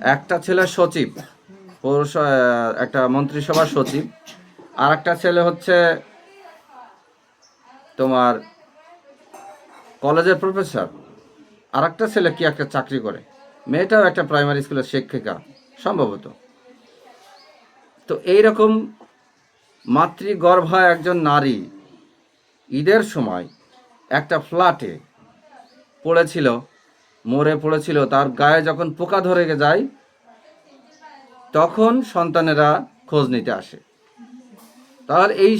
একটা ছেলে সচিব, একটা মন্ত্রিসভার সচিব, আর একটা ছেলে হচ্ছে তোমার কলেজের প্রফেসর, আর একটা ছেলে কি একটা চাকরি করে, মেয়েটাও একটা প্রাইমারি স্কুলের শিক্ষিকা সম্ভবত। তো এইরকম মাতৃগর্ভা একজন নারী ঈদের সময় একটা ফ্ল্যাটে পড়েছিল, মরে পড়েছিল। তার গায়ে যখন পোকা ধরে যায় তখন সন্তানেরা খোঁজ নিতে আসে। তাহলে এই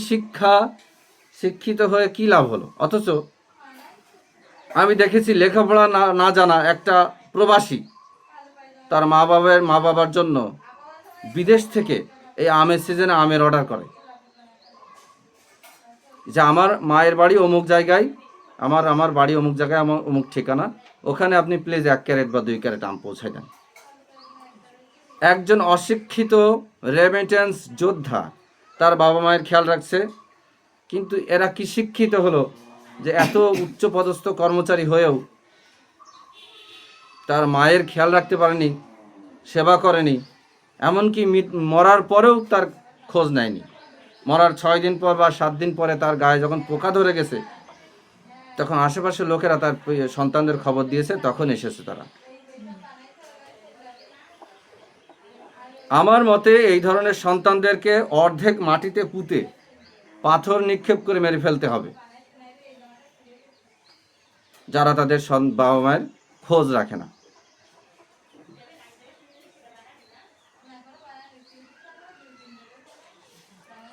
শিক্ষিত হয়ে কি লাভ হলো? অথচ আমি দেখেছি লেখাপড়া না জানা একটা প্রবাসী তার মা বাবার জন্য বিদেশ থেকে এই আমের সিজনে আমের অর্ডার করে, যে আমার মায়ের বাড়ি অমুক জায়গায়, আমার বাড়ি অমুক জায়গায়, আমার অমুক ঠিকানা, ওখানে আপনি প্লিজ 1 ক্যারেট বা 2 ক্যারেট আম পৌঁছায় দেন। একজন অশিক্ষিত রেমিটেন্স যোদ্ধা তার বাবা মায়ের খেয়াল রাখছে, কিন্তু এরা কি শিক্ষিত হলো যে এত উচ্চ পদস্থ কর্মচারী হয়েও তার মায়ের খেয়াল রাখতে পারেনি, সেবা করেনি, এমনকি মরার পরেও তার খোঁজ নেয়নি। মরার 6 দিন পর বা 7 দিন পরে তার গায়ে যখন পোকা ধরে গেছে তখন আশেপাশের লোকেরা তার সন্তানদের খবর দিয়েছে, তখন এসেছে তারা। আমার মতে এই ধরনের সন্তানদেরকে অর্ধেক মাটিতে পুঁতে পাথর নিক্ষেপ করে মেরে ফেলতে হবে, যারা তাদের বাবা মায়ের খোঁজ রাখে না।